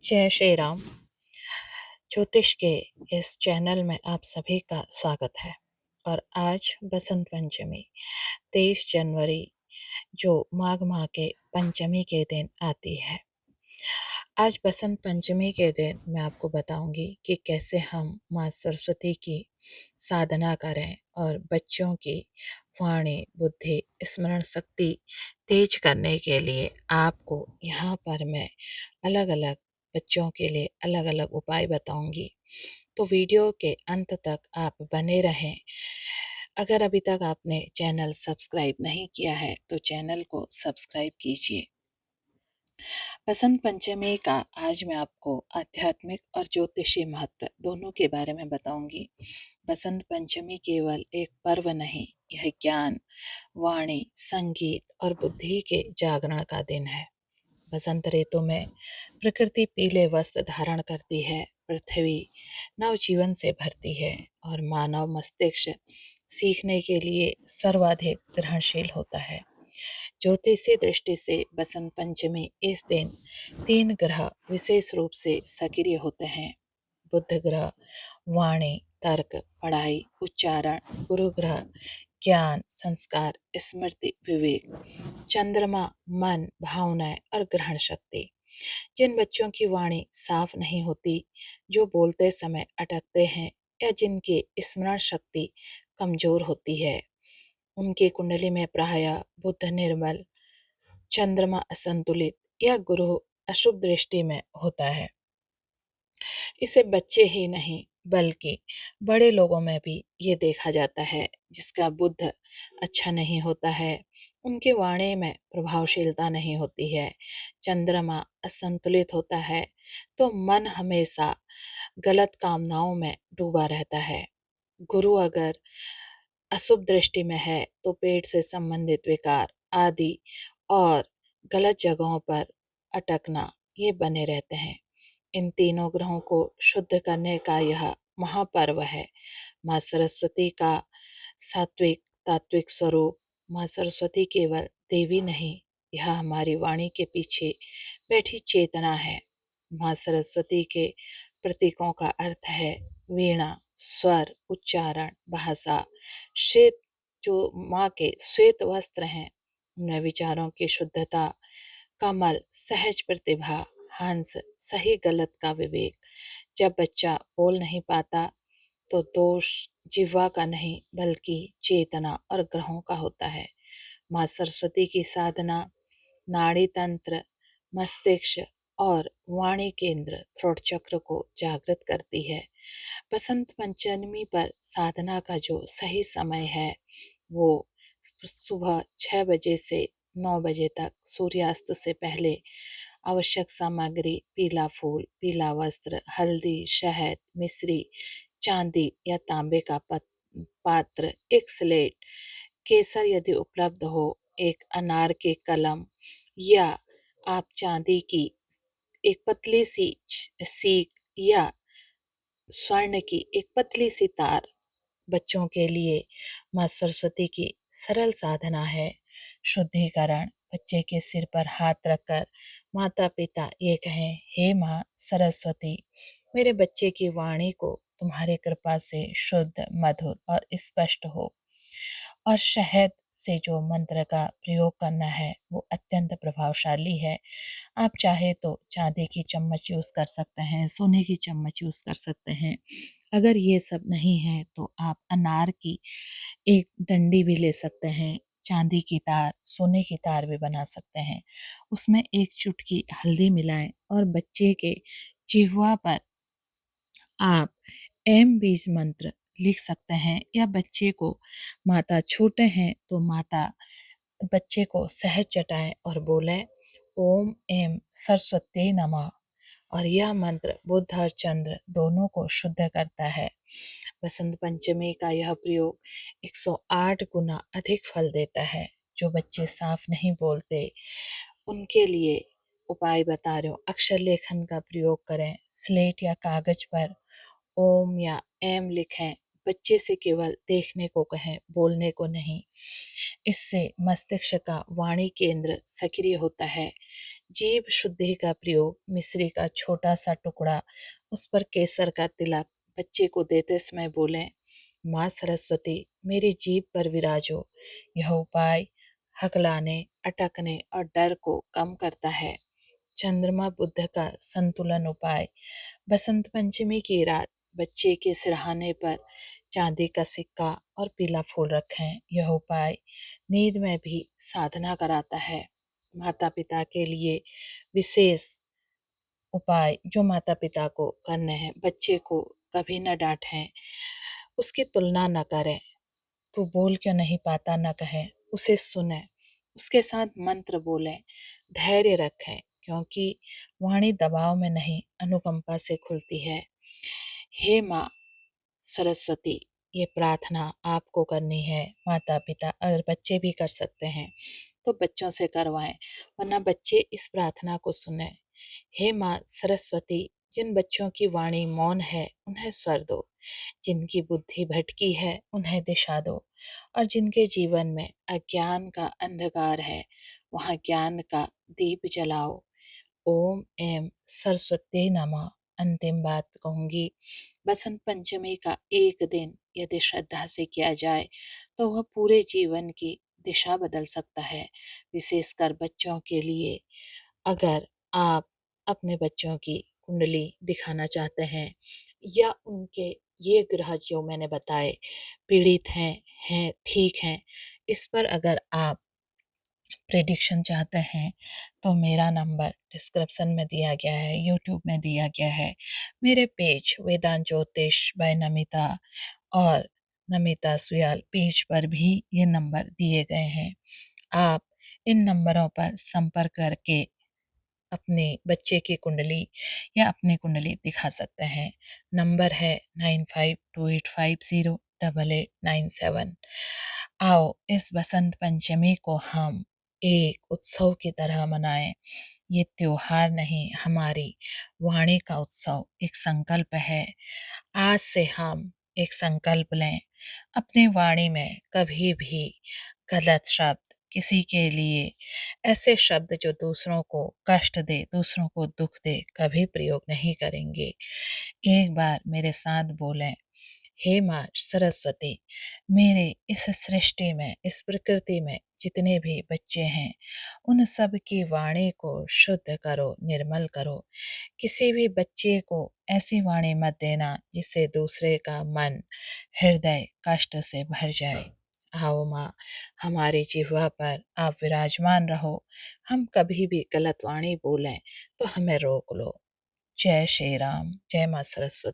जय श्री राम। ज्योतिष के इस चैनल में आप सभी का स्वागत है। और आज बसंत पंचमी 23 जनवरी जो माघ माह के पंचमी के दिन आती है। आज बसंत पंचमी के दिन मैं आपको बताऊंगी कि कैसे हम माँ सरस्वती की साधना करें और बच्चों की वाणी, बुद्धि, स्मरण शक्ति तेज करने के लिए आपको यहाँ पर मैं अलग अलग बच्चों के लिए अलग अलग उपाय बताऊंगी। तो वीडियो के अंत तक आप बने रहें। अगर अभी तक आपने चैनल सब्सक्राइब नहीं किया है तो चैनल को सब्सक्राइब कीजिए। बसंत पंचमी का आज मैं आपको आध्यात्मिक और ज्योतिषी महत्व दोनों के बारे में बताऊंगी। बसंत पंचमी केवल एक पर्व नहीं, यह ज्ञान, वाणी, संगीत और बुद्धि के जागरण का दिन है। बसंत ऋतु में प्रकृति पीले वस्त्र धारण करती है, पृथ्वी नवजीवन से भरती है और मानव मस्तिष्क सीखने के लिए सर्वाधिक ग्रहणशील होता है। ज्योतिषीय दृष्टि से बसंत पंचमी इस दिन 3 ग्रह विशेष रूप से सक्रिय होते हैं। बुध ग्रह वाणी, तर्क, पढ़ाई, उच्चारण, गुरु ग्रह ज्ञान, संस्कार, स्मृति, विवेक, चंद्रमा मन, भावनाएं और ग्रहण शक्ति। जिन बच्चों की वाणी साफ नहीं होती, जो बोलते समय अटकते हैं या जिनकी स्मरण शक्ति कमजोर होती है, उनकी कुंडली में प्रायः बुध निर्मल, चंद्रमा असंतुलित या गुरु अशुभ दृष्टि में होता है। इसे बच्चे ही नहीं बल्कि बड़े लोगों में भी ये देखा जाता है। जिसका बुध अच्छा नहीं होता है, उनके वाणी में प्रभावशीलता नहीं होती है, चंद्रमा असंतुलित होता है तो मन हमेशा गलत कामनाओं में डूबा रहता है। गुरु अगर अशुभ दृष्टि में है तो पेट से संबंधित विकार आदि और गलत जगहों पर अटकना ये बने रहते हैं। इन तीनों ग्रहों को शुद्ध करने का यह महापर्व है। माँ सरस्वती का सात्विक तात्विक स्वरूप। माँ सरस्वती केवल देवी नहीं, यह हमारी वाणी के पीछे बैठी चेतना है। माँ सरस्वती के प्रतीकों का अर्थ है वीणा, स्वर, उच्चारण, भाषा। श्वेत जो माँ के श्वेत वस्त्र हैं, उनमें विचारों की शुद्धता, कमल सहज प्रतिभा, हंस सही गलत का विवेक। जब बच्चा बोल नहीं पाता तो दोष जिह्वा का नहीं बल्कि चेतना और ग्रहों का होता है। माँ सरस्वती की साधना नाड़ी तंत्र, मस्तिष्क और वाणी केंद्र थ्रोट चक्र को जागृत करती है। बसंत पंचमी पर साधना का जो सही समय है वो सुबह 6 बजे से 9 बजे तक, सूर्यास्त से पहले। आवश्यक सामग्री पीला फूल, पीला वस्त्र, हल्दी, शहद, मिश्री, चांदी या तांबे का पात्र, एक स्लेट, केसर यदि उपलब्ध हो, एक अनार के कलम या आप चांदी की एक पतली सी सीख या स्वर्ण की एक पतली सी तार। बच्चों के लिए माँ सरस्वती की सरल साधना है शुद्धिकरण। बच्चे के सिर पर हाथ रखकर माता पिता ये कहें, हे माँ सरस्वती, मेरे बच्चे की वाणी को तुम्हारी कृपा से शुद्ध, मधुर और स्पष्ट हो। और शहद से जो मंत्र का प्रयोग करना है वो अत्यंत प्रभावशाली है। आप चाहे तो चांदी की चम्मच यूज़ कर सकते हैं, सोने की चम्मच यूज़ कर सकते हैं। अगर ये सब नहीं है तो आप अनार की एक डंडी भी ले सकते हैं, चांदी की तार, सोने की तार भी बना सकते हैं। उसमें एक चुटकी हल्दी मिलाएं और बच्चे के जिह्वा पर आप एम बीज मंत्र लिख सकते हैं या बच्चे को, माता छोटे हैं तो माता बच्चे को सहज चटाएं और बोलें ओम एम सरस्वती नमः। और यह मंत्र बुध और चंद्र दोनों को शुद्ध करता है। बसंत पंचमी का यह प्रयोग 108 गुना अधिक फल देता है। जो बच्चे साफ नहीं बोलते उनके लिए उपाय बता रहे हो। अक्षर लेखन का प्रयोग करें, स्लेट या कागज पर ओम या एम लिखें। बच्चे से केवल देखने को कहें, बोलने को नहीं। इससे मस्तिष्क का वाणी केंद्र सक्रिय होता है। जीभ शुद्धि का प्रयोग, मिश्री का छोटा सा टुकड़ा, उस पर केसर का तिलक बच्चे को देते समय बोलें, माँ सरस्वती मेरी जीभ पर विराजो। यह उपाय हकलाने, अटकने और डर को कम करता है। चंद्रमा बुद्ध का संतुलन उपाय, बसंत पंचमी की रात बच्चे के सिरहाने पर चांदी का सिक्का और पीला फूल रखें। यह उपाय नींद में भी साधना कराता है। माता पिता के लिए विशेष उपाय जो माता पिता को करने हैं, बच्चे को कभी न डांटें, उसकी तुलना न करें, तू बोल क्यों नहीं पाता न कहें, उसे सुने, उसके साथ मंत्र बोलें, धैर्य रखें, क्योंकि वाणी दबाव में नहीं अनुकंपा से खुलती है। हे माँ सरस्वती, ये प्रार्थना आपको करनी है। माता पिता अगर बच्चे भी कर सकते हैं तो बच्चों से करवाएं, वरना बच्चे इस प्रार्थना को सुने। हे माँ सरस्वती, जिन बच्चों की वाणी मौन है उन्हें स्वर दो, जिनकी बुद्धि भटकी है उन्हें दिशा दो, और जिनके जीवन में अज्ञान का अंधकार है वहाँ ज्ञान का दीप जलाओ। ओम एम सरस्वती नमः। अंतिम बात कहूंगी, बसंत पंचमी का एक दिन यदि श्रद्धा से किया जाए तो वह पूरे जीवन की दिशा बदल सकता है, विशेषकर बच्चों के लिए। अगर आप अपने बच्चों की कुंडली दिखाना चाहते हैं या उनके ये ग्रह जो मैंने बताए पीड़ित हैं ठीक हैं, इस पर अगर आप प्रेडिक्शन चाहते हैं तो मेरा नंबर डिस्क्रिप्शन में दिया गया है, यूट्यूब में दिया गया है। मेरे पेज वेदांत ज्योतिष बाय नमिता और नमिता सुयाल पेज पर भी ये नंबर दिए गए हैं। आप इन नंबरों पर संपर्क करके अपने बच्चे की कुंडली या अपनी कुंडली दिखा सकते हैं। नंबर है 9528508897। आओ इस बसंत पंचमी को हम एक उत्सव की तरह मनाएं। ये त्योहार नहीं, हमारी वाणी का उत्सव एक संकल्प है। आज से हम एक संकल्प लें, अपनी वाणी में कभी भी गलत शब्द, किसी के लिए ऐसे शब्द जो दूसरों को कष्ट दे, दूसरों को दुख दे, कभी प्रयोग नहीं करेंगे। एक बार मेरे साथ बोलें, हे माँ सरस्वती, मेरे इस सृष्टि में, इस प्रकृति में जितने भी बच्चे हैं उन सब की वाणी को शुद्ध करो, निर्मल करो। किसी भी बच्चे को ऐसी वाणी मत देना जिससे दूसरे का मन, हृदय कष्ट से भर जाए। आओ माँ, हमारी जिह्वा पर आप विराजमान रहो। हम कभी भी गलत वाणी बोलें तो हमें रोक लो। जय श्री राम, जय माँ सरस्वती।